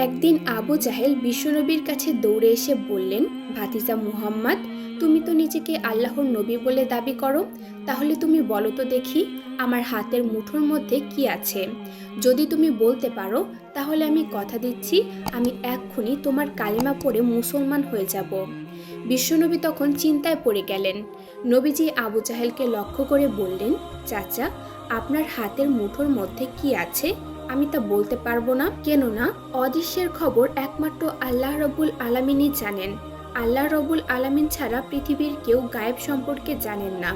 একদিন আবু জাহেল বিশ্বনবীর কাছে দৌড়ে এসে বললেন, ভাতিজা মুহাম্মদ, তুমি তো নিজেকে আল্লাহর নবী বলে দাবি করো, তাহলে তুমি বলো তো দেখি আমার হাতের মুঠোর মধ্যে কি আছে। যদি তুমি বলতে পারো তাহলে আমি কথা দিচ্ছি আমি এক্ষুনি তোমার কালিমা পড়ে মুসলমান হয়ে যাব। বিশ্বনবী তখন চিন্তায় পড়ে গেলেন। নবীজি আবু জাহেলকে লক্ষ্য করে বললেন, চাচা, আপনার হাতের মুঠোর মধ্যে কি আছে আমি তা বলতে পারবো না, কেননা অদৃশ্যের খবর একমাত্র আল্লাহ রব্বুল আলামিনই জানেন। আল্লাহ রব্বুল আলামিন ছাড়া পৃথিবীর কেউ গায়েব সম্পর্কে জানেন না,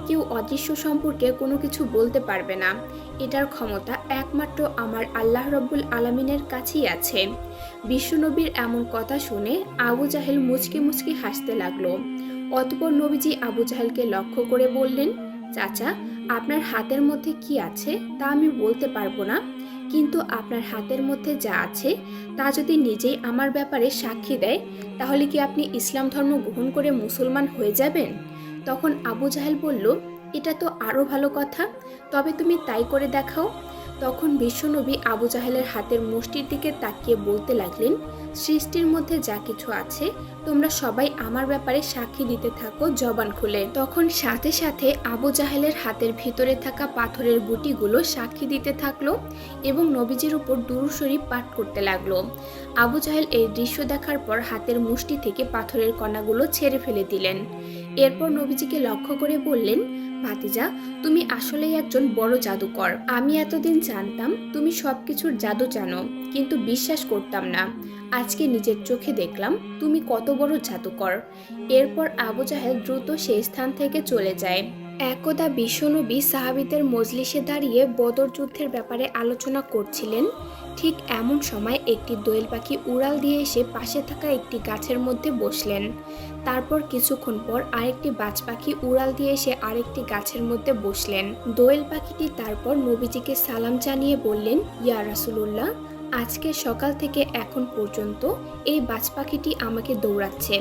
কেউ অদৃশ্য সম্পর্কে কোনো কিছু বলতে পারবে না। এটার ক্ষমতা একমাত্র আমার আল্লাহ রব্বুল আলামিনের কাছেই আছে। বিশ্বনবীর এমন কথা শুনে আবু জাহেল মুচকি মুচকি হাসতে লাগলো। অতঃপর নবীজি আবু জাহেলকে লক্ষ্য করে বললেন, চাচা, আপনার হাতের মধ্যে কি আছে তা আমি বলতে পারবো না, কিন্তু আপনার হাতের মধ্যে যা আছে তা যদি নিজেই আমার ব্যাপারে সাক্ষী দেয়, তাহলে কি আপনি ইসলাম ধর্ম গ্রহণ করে মুসলমান হয়ে যাবেন? তখন আবু জাহেল বলল, এটা তো আরও ভালো কথা, তবে তুমি তাই করে দেখাও। তখন বিশ্বনবী আবু জাহেলের হাতের মুষ্টির দিকে তাকিয়ে বলতে লাগলেন, সৃষ্টির মধ্যে যা কিছু আছে তোমরা সবাই আমার ব্যাপারে সাক্ষী দিতে থাকো জবান খুলে। তখন সাথে সাথে আবু জাহেলের হাতের ভিতরে থাকা পাথরের গুটিগুলো সাক্ষী দিতে থাকলো এবং নবীজির উপর দুরূদ শরীফ পাঠ করতে লাগলো। আবু জাহেল এই দৃশ্য দেখার পর হাতের মুষ্টি থেকে পাথরের কণাগুলো ছেড়ে ফেলে দিলেন। এরপর নবীজিকে লক্ষ্য করে বললেন, ভাতিজা, তুমি আসলেই একজন বড় জাদুকর। আমি এতদিন জানতাম তুমি সবকিছুর জাদু জানো, কিন্তু বিশ্বাস করতাম না। আজকে নিজের চোখে দেখলাম তুমি কত বড় জাদুকর। এরপর আবু জাহেল দ্রুত সেই স্থান থেকে চলে যায়। একদা বিশ্বনবী সাহাবীদের মজলিসে দাঁড়িয়ে বদর যুদ্ধের ব্যাপারে আলোচনা করছিলেন। ঠিক এমন সময় একটি দোয়েল পাখি উড়াল দিয়ে এসে পাশে থাকা একটি গাছের মধ্যে বসলেন। তারপর কিছুক্ষণ পর আরেকটি বাজ পাখি উড়াল দিয়ে এসে আরেকটি গাছের মধ্যে বসলেন। দোয়েল পাখিটি তারপর নবীজিকে সালাম জানিয়ে বললেন, ইয়া রাসূলুল্লাহ, আজকে সকাল থেকে এখন পর্যন্ত এই বাজ পাখিটি আমাকে দৌড়াচ্ছে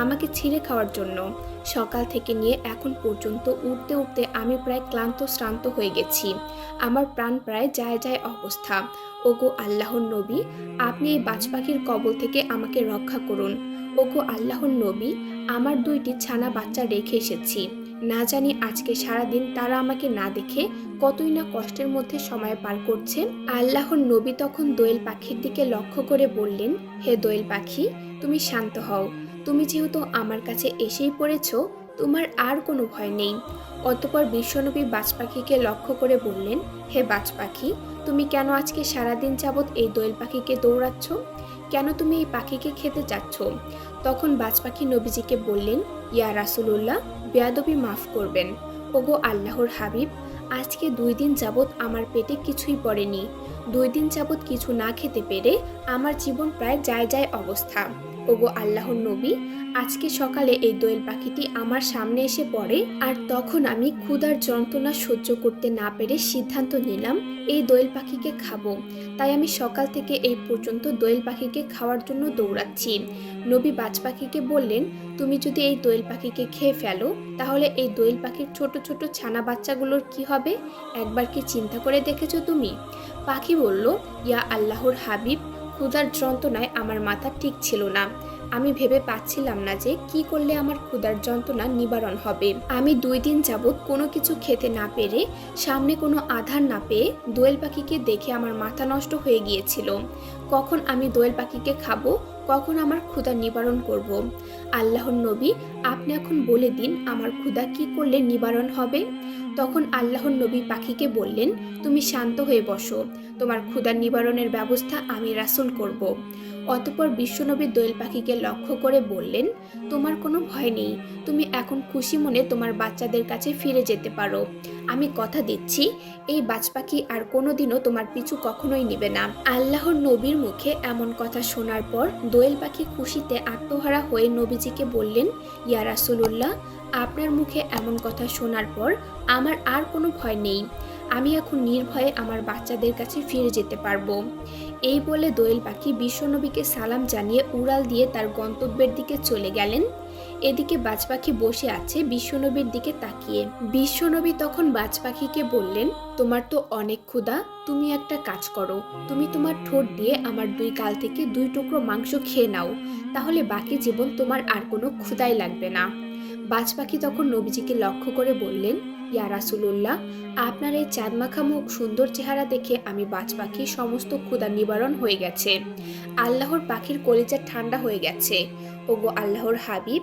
আমাকে ছিঁড়ে খাওয়ার জন্য। সকাল থেকে নিয়ে এখন পর্যন্ত উঠতে উঠতে আমি প্রায় ক্লান্ত শ্রান্ত হয়ে গেছি। আমার প্রাণ প্রায় যায় যায় অবস্থা। ওগো আল্লাহর নবী, আপনি এই বাজ পাখির কবল থেকে আমাকে রক্ষা করুন। ওগো আল্লাহর নবী, আমার দুইটি ছানা বাচ্চা রেখে এসেছি, না জানি আজকে সারাদিন তারা আমাকে না দেখে কতই না কষ্টের মধ্যে সময় পার করছে। আল্লাহর নবী তখন দোয়েল পাখির দিকে লক্ষ্য করে বললেন, হে দোয়েল পাখি, তুমি শান্ত হও। তুমি যেহেতু আমার কাছে এসেই পড়েছ, তোমার আর কোনো ভয় নেই। অতঃপর বিশ্বনবী বাজ পাখিকে লক্ষ্য করে বললেন, হে বাজ পাখি, তুমি কেন আজকে সারাদিন যাবৎ এই দোয়েল পাখিকে দৌড়াচ্ছ? কেন তুমি এই পাখিকে খেতে চাচ্ছ? তখন বাজ পাখি নবীজিকে বললেন, ইয়া রাসূলুল্লাহ, বেয়াদবি মাফ করবেন। ওগো আল্লাহর হাবিব, আজকে 2 দিন যাবৎ আমার পেটে কিছুই পড়েনি। 2 দিন যাবৎ কিছু না খেতে পেরে আমার জীবন প্রায় যায় যায় অবস্থা। ওগো আল্লাহর নবী, আজকে সকালে এই দোয়েল পাখিটি আমার সামনে এসে পড়ে, আর তখন আমি ক্ষুধার যন্ত্রণা সহ্য করতে না পেরে সিদ্ধান্ত নিলাম এই দোয়েল পাখিকে খাবো। তাই আমি সকাল থেকে এই পর্যন্ত দোয়েল পাখিকে খাওয়ার জন্য দৌড়াচ্ছি। নবী বাজ পাখিকে বললেন, তুমি যদি এই দোয়েল পাখিকে খেয়ে ফেলো, তাহলে এই দোয়েল পাখির ছোট ছোট ছানা বাচ্চাগুলোর কি হবে? একবার কি চিন্তা করে দেখেছো তুমি? পাখি বলল, ইয়া আল্লাহর হাবিব, ক্ষুধার যন্ত্রণায় আমার মাথা ঠিক ছিল না। আমি ভেবে পাচ্ছিলাম না যে কি করলে আমার ক্ষুধার যন্ত্রণা নিবারণ হবে। আমি 2 দিন যাবৎ কোনো কিছু খেতে না পেরে, সামনে কোনো আধার না পেয়ে দোয়েল পাখিকে দেখে আমার মাথা নষ্ট হয়ে গিয়েছিল। কখন আমি দোয়েল পাখিকে খাবো, কখন আমার ক্ষুধা নিবারণ করব। আল্লাহর নবী, আপনি এখন বলে দিন আমার ক্ষুধা কি করলে নিবারণ হবে? তখন আল্লাহর নবী পাখিকে বললেন, তুমি শান্ত হয়ে বসো, তোমার ক্ষুধা নিবারণের ব্যবস্থা আমি রাসূল করব। অতঃপর বিশ্বনবী দোয়েল পাখিকে লক্ষ্য করে বললেন, তোমার কোনো ভয় নেই, তুমি এখন খুশি মনে তোমার বাচ্চাদের কাছে ফিরে যেতে পারো। আমি কথা দিচ্ছি এই বাজ পাখি আর কোনোদিনও তোমার পিছু কখনোই নিবে না। আল্লাহর নবীর মুখে এমন কথা শোনার পর দোয়েল পাখি খুশিতে আত্মহারা হয়ে নবীজিকে বললেন, ইয়া রাসূলুল্লাহ, আপনার মুখে এমন কথা শোনার পর আমার আর কোনো ভয় নেই। আমি এখন নির্ভয়ে আমার বাচ্চাদের কাছে ফিরে যেতে পারবো। এই বলে দোয়েল পাখি বিশ্বনবীকে সালাম জানিয়ে উড়াল দিয়ে তার গন্তব্যের দিকে চলে গেলেন। এদিকে বাজ পাখি বসে আছে বিশ্বনবীর দিকে তাকিয়ে। বিশ্বনবী তখন বাজ পাখিকে বললেন, তোমার তো অনেক ক্ষুধা, তুমি একটা কাজ করো, তুমি তোমার ঠোঁট দিয়ে আমার 2 গাল থেকে 2 টুকরো মাংস খেয়ে নাও, তাহলে বাকি জীবন তোমার আর কোনো ক্ষুধাই লাগবে না। বাজ পাখি তখন নবীজিকে লক্ষ্য করে বললেন, ইয়া রাসূলুল্লাহ, আপনার এই চাঁদমাখা মুখ, সুন্দর চেহারা দেখে আমি বাজ পাখির সমস্ত ক্ষুধা নিবারণ হয়ে গেছে, আল্লাহর পাখির কলিজা ঠান্ডা হয়ে গেছে। ওগো আল্লাহর হাবিব,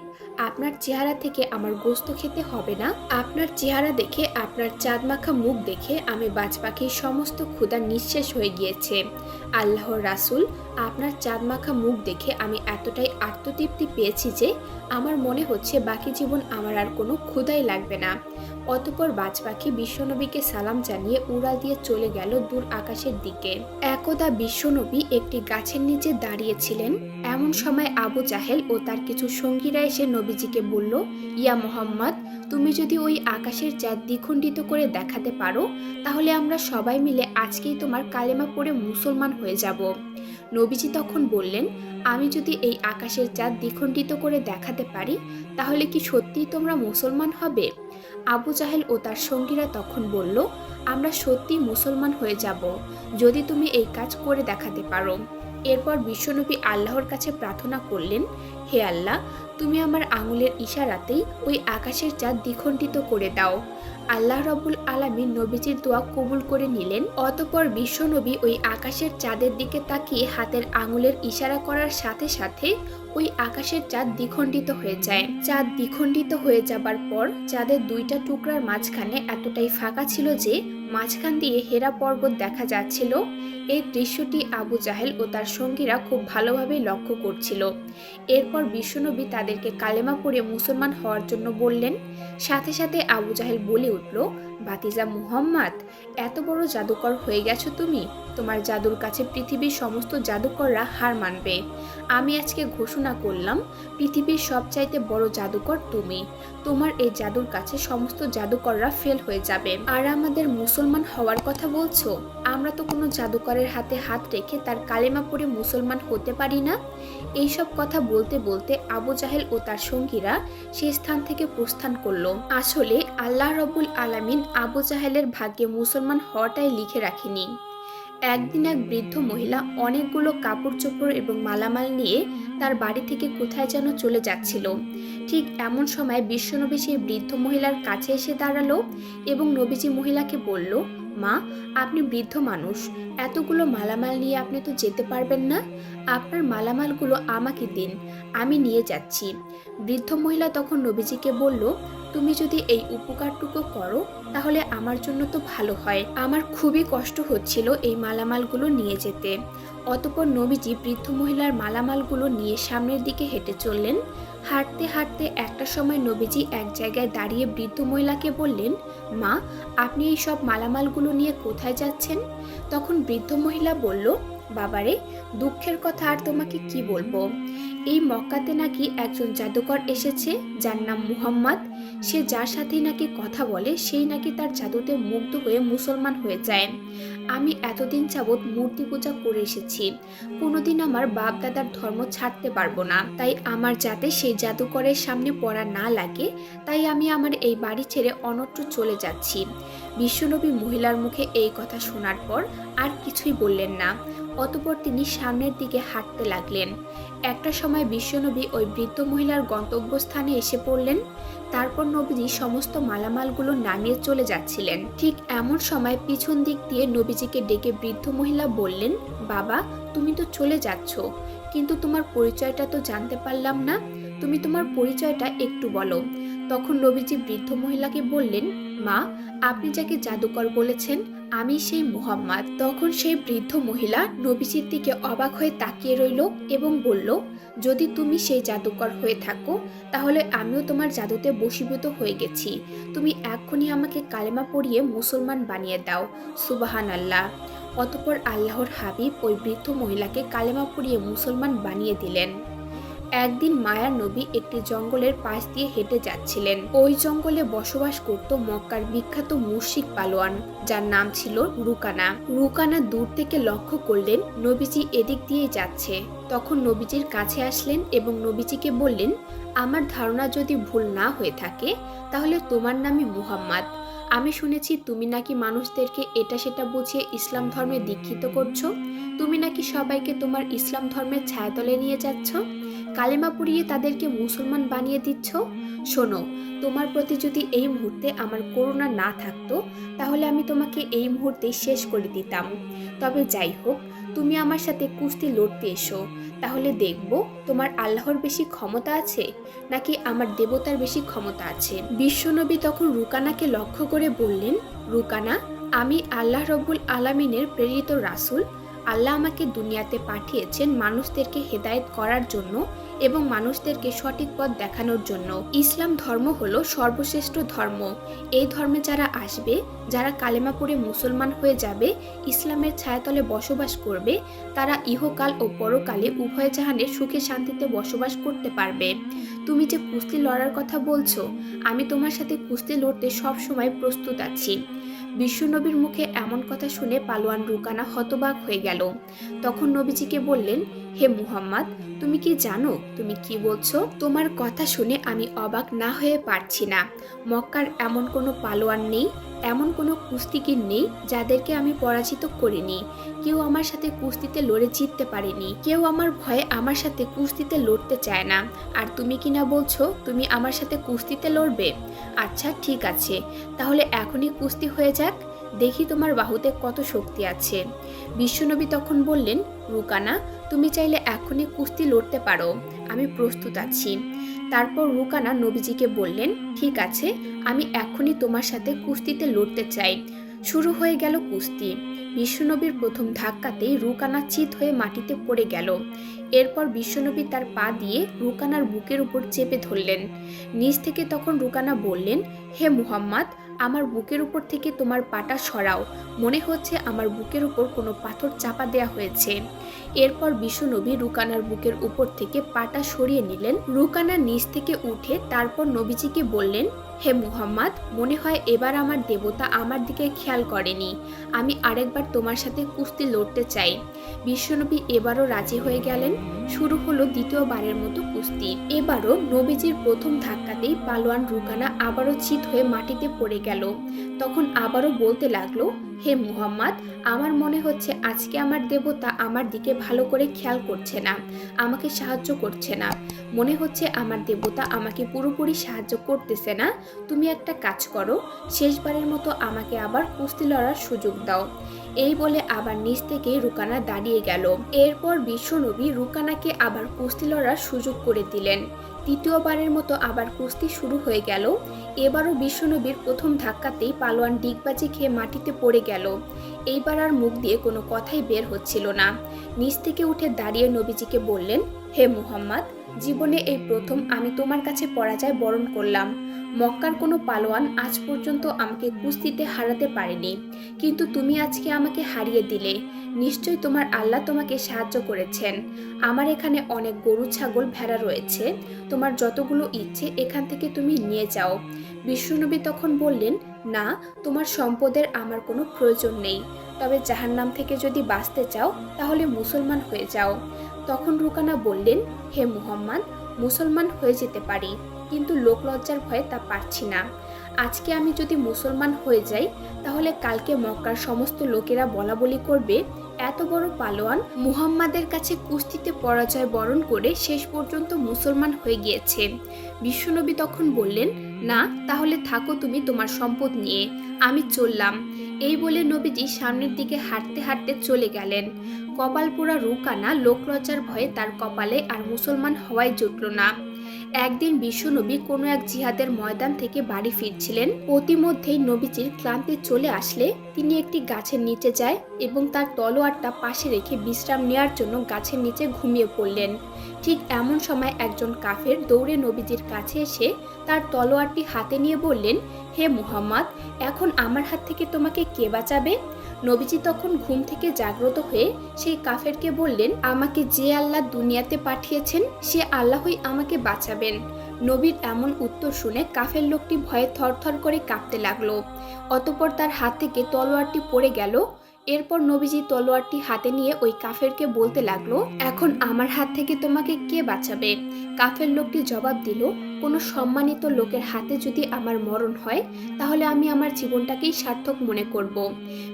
আপনার চেহারা থেকে আমার গোস্ত খেতে হবে না, আপনার চেহারা দেখে, আপনার চাঁদমাখা মুখ দেখে আমি বাজ পাখির সমস্ত ক্ষুধা নিঃশেষ হয়ে গিয়েছে। আল্লাহর রাসূল, আপনার চাঁদমাখা মুখ দেখে আমি এতটাই আত্মতৃপ্তি পেয়েছি যে আমার মনে হচ্ছে বাকি জীবন আমার আর কোনো ক্ষুধাই লাগবে না। অতঃপর বাজ পাখি বিশ্বনবীকে সালাম জানিয়ে উড়াল দিয়ে চলে গেল দূর আকাশের দিকে। একদা বিশ্বনবী একটি গাছের নিচে দাঁড়িয়েছিলেন। এমন সময় আবু জাহেল ও তার কিছু সঙ্গীরা এসে নবীজিকে বলল, ইয়া মুহাম্মদ, তুমি যদি ওই আকাশের চাঁদ দ্বিখণ্ডিত করে দেখাতে পারো, তাহলে আমরা সবাই মিলে আজকেই তোমার কালেমা পড়ে মুসলমান হয়ে যাব। নবীজি তখন বললেন, আমি যদি এই আকাশের চাঁদ দ্বিখণ্ডিত করে দেখাতে পারি, তাহলে কি সত্যিই তোমরা মুসলমান হবে? আবু জাহেল ও তার সঙ্গীরা তখন বলল, আমরা সত্যি মুসলমান হয়ে যাব যদি তুমি এই কাজ করে দেখাতে পারো। এরপর বিশ্বনবী আল্লাহর কাছে প্রার্থনা করলেন, হে আল্লাহ, তুমি আমার আঙুলের ইশারাতেই ওই আকাশের চাঁদ দ্বিখণ্ডিত করে দাও। আল্লাহ রাব্বুল আলামিন নবীজির দোয়া কবুল করে নিলেন। অতঃপর বিশ্বনবী ওই আকাশের চাঁদের দিকে তাকিয়ে হাতের আঙুলের ইশারা করার সাথে সাথে ওই আকাশের চাঁদ দ্বিখণ্ডিত হয়ে যায়। চাঁদ দ্বিখণ্ডিত হয়ে যাবার পর চাঁদের 2টা টুকরার মাঝখানে এতটাই ফাঁকা ছিল যে মাঝখান দিয়ে হেরা পর্বত দেখা যাচ্ছিল। এই দৃশ্যটি আবু জাহেল ও তার সঙ্গীরা খুব ভালোভাবে লক্ষ্য করছিল। এরপর বিশ্বনবী তাদেরকে কালেমা পড়ে মুসলমান হওয়ার জন্য বললেন। সাথে সাথে আবু জাহেল বলে উঠল, ভাতিজা মুহাম্মদ, এত বড় জাদুকর হয়ে গেছো তুমি, তোমার জাদুর কাছে পৃথিবীর সমস্ত জাদুকররা হার মানবে। আমি আজকে ঘোষণা করলাম, পৃথিবীর সবচাইতে বড় জাদুকর তুমি। তোমার এই জাদুর কাছে সমস্ত জাদুকররা ফেল হয়ে যাবে। আর আমাদের মুসলমান হওয়ার কথা বলছো? আমরা তো কোনো জাদুকরের হাতে হাত রেখে তার কালেমা পড়ে মুসলমান হতে পারি না। এইসব কথা বলতে বলতে আবু জাহেল ও তার সঙ্গীরা সেই স্থান থেকে প্রস্থান করলো। আসলে আল্লাহ রাব্বুল আলামিন আবু জাহেলের ভাগ্যে মুসলমান হওয়াটাই লিখে রাখেনি। একদিন এক বৃদ্ধ মহিলা অনেকগুলো কাপড় চোপড় এবং মালামাল নিয়ে তার বাড়ি থেকে কোথায় যেন চলে যাচ্ছিল। ঠিক এমন সময় বিশ্বনবী সেই বৃদ্ধ মহিলার কাছে এসে দাঁড়ালো এবং নবীজি মহিলাকে বলল, মা, আপনি বৃদ্ধ মানুষ, এতগুলো মালামাল নিয়ে আপনি তো যেতে পারবেন না, আপনার মালামালগুলো আমাকে দিন, আমি নিয়ে যাচ্ছি। বৃদ্ধ মহিলা তখন নবীজিকে বলল, তুমি যদি এই উপকারটুকু করো তাহলে আমার জন্য তো ভালো হয়, আমার খুবই কষ্ট হচ্ছিল এই মালামালগুলো নিয়ে যেতে। অতঃপর নবীজি বৃদ্ধ মহিলার মালামালগুলো নিয়ে সামনের দিকে হেঁটে চললেন। হাঁটতে হাঁটতে একটা সময় নবীজি এক জায়গায় দাঁড়িয়ে বৃদ্ধ মহিলাকে বললেন, মা, আপনি এই সব মালামালগুলো নিয়ে কোথায় যাচ্ছেন? তখন বৃদ্ধ মহিলা বলল, বাবারে, দুঃখের কথা আর তোমাকে কি বলবো, এই মক্কাতে নাকি একজন জাদুকর এসেছে যার নাম মুহাম্মদ। সে যার সাথে নাকি কথা বলে সেই নাকি তার জাদুতে মুগ্ধ হয়ে মুসলমান হয়ে যায়। আমি এতদিন যাবৎ মূর্তি পূজা করে এসেছি, কোনোদিন আমার বাপ দাদার ধর্ম ছাড়তে পারবো না, তাই আমার যাতে সেই জাদুকরের সামনে পড়া না লাগে, তাই আমি আমার এই বাড়ি ছেড়ে অন্যত্র চলে যাচ্ছি। বিশ্বনবী মহিলার মুখে এই কথা শোনার পর আর কিছুই বললেন না। অতঃপর তিনি সামনের দিকে হাঁটতে লাগলেন। একটা সময় বিশ্বনবী ওই বৃদ্ধ মহিলার গন্তব্যস্থানে এসে পড়লেন। তারপর নবীজি সমস্ত মালামালগুলো নামিয়ে চলে যাচ্ছিলেন। ঠিক এমন সময় পিছন দিক দিয়ে নবীজিকে ডেকে বৃদ্ধ মহিলা বললেন, বাবা, তুমি তো চলে যাচ্ছ, কিন্তু তোমার পরিচয়টা তো জানতে পারলাম না, তুমি তোমার পরিচয়টা একটু বলো। তখন নবীজি বৃদ্ধ মহিলাকে বললেন, মা, আপনি যাকে জাদুকর বলেছেন আমি সেই মুহাম্মদ। তখন সেই বৃদ্ধ মহিলা নবীজির দিকে অবাক হয়ে তাকিয়ে রইল এবং বলল, যদি তুমি সেই জাদুকর হয়ে থাকো তাহলে আমিও তোমার জাদুতে বশীভূত হয়ে গেছি, তুমি এক্ষুনি আমাকে কালেমা পড়িয়ে মুসলমান বানিয়ে দাও। সুবহানাল্লাহ। অতঃপর আল্লাহর হাবিব ওই বৃদ্ধ মহিলাকে কালেমা পড়িয়ে মুসলমান বানিয়ে দিলেন। একদিন মায়ার নবী একটি জঙ্গলের পাশ দিয়ে হেঁটে যাচ্ছিলেন। ওই জঙ্গলে বসবাস করত মক্কার বিখ্যাত মুশরিক পালোয়ান, যার নাম ছিল রুকানা। রুকানা দূর থেকে লক্ষ্য করলেন নবীজি এদিক দিয়ে যাচ্ছে। তখন নবীজির কাছে আসলেন এবং নবীজিকে বললেন, আমার ধারণা যদি ভুল না হয়ে থাকে তাহলে তোমার নামই মুহাম্মদ। আমি শুনেছি তুমি নাকি মানুষদেরকে এটা সেটা বুঝিয়ে ইসলাম ধর্মে দীক্ষিত করছো। তুমি নাকি সবাইকে তোমার ইসলাম ধর্মের ছায়াতলে নিয়ে যাচ্ছ, কালেমা পড়িয়ে তাদেরকে মুসলমান বানিয়ে দিচ্ছ। শোনো, তোমার প্রতি যদি এই মুহূর্তে আমার করুণা না থাকতো তাহলে আমি তোমাকে এই মুহূর্তে শেষ করে দিতাম। তবে যাই হোক, তুমি আমার সাথে কুস্তি লড়তে এসো, তাহলে দেখব তোমার আল্লাহর বেশি ক্ষমতা আছে নাকি আমার দেবতার বেশি ক্ষমতা আছে। বিশ্বনবী তখন রুকানাকে লক্ষ্য করে বললেন, রুকানা, আমি আল্লাহ রব্বুল আলামিনের প্রেরিত রাসূল। আল্লাহ আমাকে দুনিয়াতে পাঠিয়েছেন মানুষদেরকে হেদায়েত করার জন্য এবং মানুষদেরকে সঠিক পথ দেখানোর জন্য। ইসলাম ধর্ম হলো সর্বশ্রেষ্ঠ ধর্ম। এই ধর্মে যারা আসবে, যারা কালেমা পড়ে মুসলমান হয়ে যাবে, ইসলামের ছায়াতলে বসবাস করবে, তারা ইহকাল ও পরকালে উভয় জাহানে সুখে শান্তিতে বসবাস করতে পারবে। তুমি যে কুস্তি লড়ার কথা বলছো, আমি তোমার সাথে কুস্তি লড়তে সবসময় প্রস্তুত আছি। বিশ্বনবীর মুখে এমন কথা শুনে পালোয়ান রুকানা হতবাক হয়ে গেল। তখন নবীজিকে বললেন, হে মুহাম্মদ, তুমি কি জানো তুমি কি বলছো? তোমার কথা শুনে আমি অবাক না হয়ে পারছি না। মক্কার এমন কোনো পালোয়ান নেই, এমন কোনো কুস্তিগীর নেই যাদেরকে আমি পরাজিত করিনি। কেউ আমার সাথে কুস্তিতে লড়ে জিততে পারেনি। কেউ আমার ভয়ে আমার সাথে কুস্তিতে লড়তে চায় না। আর তুমি কি না বলছো তুমি আমার সাথে কুস্তিতে লড়বে? আচ্ছা ঠিক আছে, তাহলে এখনই কুস্তি হয়ে যাক, দেখি তোমার বাহুতে কত শক্তি আছে। বিশ্বনবী তখন বললেন, রুকানা, তুমি চাইলে এখনই কুস্তি লড়তে পারো, আমি প্রস্তুত আছি। তারপর রুকানা নবীজিকে বললেন, ঠিক আছে, আমি এখনই তোমার সাথে কুস্তিতে লড়তে চাই। শুরু হয়ে গেল কুস্তি। বিশ্বনবীর প্রথম ধাক্কাতেই রুকানা চিত হয়ে মাটিতে পড়ে গেল। এরপর বিশ্বনবী তার পা দিয়ে রুকানার বুকের উপর চেপে ধরলেন। নিচ থেকে তখন রুকানা বললেন, হে মুহাম্মদ, আমার বুকের উপর থেকে তোমার পাটা সরাও, মনে হচ্ছে আমার বুকের উপর কোনো পাথর চাপা দেয়া হয়েছে। এরপর বিশ্বনবী রুকানার বুকের উপর থেকে পাটা সরিয়ে নিলেন। রুকানা নিচ থেকে উঠে তারপর নবীজিকে বললেন, হে মুহাম্মদ, মনে হয় এবার আমার দেবতা আমার দিকে খেয়াল করেনি, আমি আরেকবার তোমার সাথে কুস্তি লড়তে চাই। বিশ্বনবী এবারও রাজি হয়ে গেলেন। শুরু হলো দ্বিতীয়বারের মতো কুস্তি। এবারও নবীজির প্রথম ধাক্কাতেই পালোয়ান রুকানা আবারও চিত হয়ে মাটিতে পড়ে গেল। তখন আবারও বলতে লাগলো, হে মুহাম্মদ, আমার মনে হচ্ছে আজকে আমার দেবতা আমার দিকে ভালো করে খেয়াল করছে না, আমাকে সাহায্য করছে না। মনে হচ্ছে আমার দেবতা আমাকে পুরোপুরি সাহায্য করতেছে না। তুমি একটা কাজ করো, শেষবারের মতো আমাকে আবার কুস্তি লড়ার সুযোগ দাও। এই বলে আবার নিচ থেকে রুকানা দাঁড়িয়ে গেল। এরপর বিশ্বনবী রুকানাকে আবার কুস্তি লড়ার সুযোগ করে দিলেন। তৃতীয়বারের মতো আবার কুস্তি শুরু হয়ে গেল। এবারও বিশ্বনবীর প্রথম ধাক্কাতেই পালোয়ান ডিগবাজি খেয়ে মাটিতে পড়ে গেল। এইবার আর মুখ দিয়ে কোনো কথাই বের হচ্ছিল না। নিচ থেকে উঠে দাঁড়িয়ে নবীজিকে বললেন, হে মুহাম্মদ, জীবনে এই প্রথম আমি তোমার কাছে পরাজয় বরণ করলাম। মক্কার কোনো পালোয়ান আজ পর্যন্ত আমাকে কুস্তিতে হারাতে পারেনি, কিন্তু তুমি আজকে আমাকে হারিয়ে দিলে। নিশ্চয়ই তোমার আল্লাহ তোমাকে সাহায্য করেছেন। আমার এখানে অনেক গরু, ছাগল, ভেড়া রয়েছে, তোমার যতগুলো ইচ্ছে এখান থেকে তুমি নিয়ে যাও। বিশ্বনবী তখন বললেন, না, তোমার সম্পদের আমার কোনো প্রয়োজন নেই, তবে জাহান্নাম থেকে যদি বাঁচতে চাও তাহলে মুসলমান হয়ে যাও। তখন রুকানা বললেন, হে মুহাম্মদ, মুসলমান হয়ে যেতে পারি, কিন্তু লোকলজ্জার ভয়ে তা পারছি না। আজকে আমি যদি মুসলমান হয়ে যাই তাহলে কালকে মক্কার সমস্ত লোকেরা বলাবলি করবে, এত বড় পালোয়ান মুহাম্মাদের কাছে কুস্তিতে পরাজয় বরণ করে শেষ পর্যন্ত মুসলমান হয়ে গিয়েছে। বিশ্বনবী তখন বললেন, না, তাহলে থাকো তুমি তোমার সম্পদ নিয়ে, আমি চললাম। এই বলে নবীজি সামনের দিকে হাঁটতে হাঁটতে চলে গেলেন। কপাল পোড়া রুকানা লোকলজ্জার ভয়ে তার কপালে আর মুসলমান হওয়াই জুটল না। একদিন বিশ্বনবী কোনো এক জিহাদের ময়দান থেকে বাড়ি ফিরছিলেন। প্রতিমধ্যেই নবীজির ক্লান্তি চলে আসলে তিনি একটি গাছের নিচে যায় এবং তার তলোয়ারটা পাশে রেখে বিশ্রাম নেওয়ার জন্য গাছের নিচে ঘুমিয়ে পড়লেন। ঠিক এমন সময় একজন কাফের দৌড়ে নবীজির কাছে এসে তার তলোয়ারটি হাতে নিয়ে বললেন, হে মুহাম্মদ, এখন আমার হাত থেকে তোমাকে কে বাঁচাবে? নবীজি তখন ঘুম থেকে জাগ্রত হয়ে সেই কাফেরকে বললেন, আমাকে যে আল্লাহ দুনিয়াতে পাঠিয়েছেন সে আল্লাহই আমাকে বাঁচাবেন। নবীর এমন উত্তর শুনে কাফের লোকটি ভয়ে থরথর করে কাঁপতে লাগলো। অতঃপর তার হাত থেকে তলোয়ারটি পড়ে গেল এরপর নবীজি তলোয়ারটি হাতে নিয়ে ওই কাফেরকে বলতে লাগলো, এখন আমার হাত থেকে তোমাকে কে বাঁচাবে? কাফের লোকটি জবাব দিল, কোনো সম্মানিত লোকের হাতে যদি আমার মরণ হয় তাহলে আমি আমার জীবনটাকেই সার্থক মনে করব।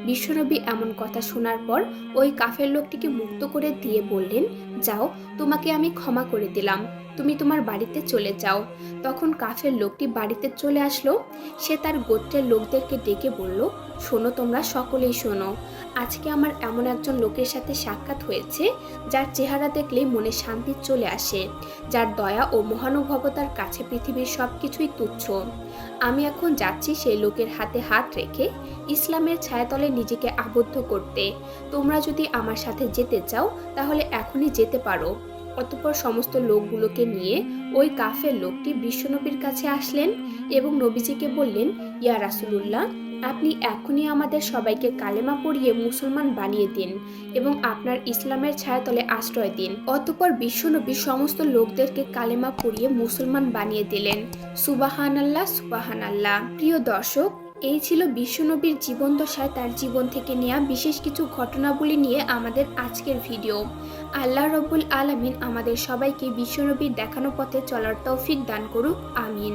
বিশ্বনবী এমন কথা শোনার পর ওই কাফের লোকটিকে মুক্ত করে দিয়ে বললেন, যাও, তোমাকে আমি ক্ষমা করে দিলাম, তুমি তোমার বাড়িতে চলে যাও। তখন কাফের লোকটি বাড়িতে চলে আসলো। সে তার গোত্রের লোকদেরকে ডেকে বলল, শোনো, তোমরা সকলেই শোনো, আজকে আমার এমন একজন লোকের সাথে সাক্ষাৎ হয়েছে যার চেহারা দেখলেই মনে শান্তি চলে আসে, যার দয়া ও মহানুভবতার কাছে পৃথিবীর সবকিছুই তুচ্ছ। আমি এখন যাচ্ছি সেই লোকের হাতে হাত রেখে ইসলামের ছায়াতলে নিজেকে আবদ্ধ করতে। তোমরা যদি আমার সাথে যেতে চাও তাহলে এখনই যেতে পারো। অতঃপর সমস্ত লোকগুলোকে নিয়ে ওই কাফের লোকটি বিশ্বনবীর কাছে আসলেন এবং নবীজিকে বললেন, ইয়া রাসূলুল্লাহ, আপনি এখনই আমাদের সবাইকে কালেমা পড়িয়ে মুসলমান বানিয়ে দিন এবং আপনার ইসলামের ছায়াতলে আশ্রয় দিন। অতঃপর বিশ্বনবী সমস্ত লোকদেরকে কালেমা পড়িয়ে মুসলমান বানিয়ে দিলেন। সুবহানাল্লাহ, সুবহানাল্লাহ। প্রিয় দর্শক, এই ছিল বিশ্বনবীর জীবন দশায় তার জীবন থেকে নেওয়া বিশেষ কিছু ঘটনাবলী নিয়ে আমাদের আজকের ভিডিও। আল্লাহ রব্বুল আলামিন আমাদের সবাইকে বিশ্বনবীর দেখানো পথে চলার তৌফিক দান করুক। আমিন।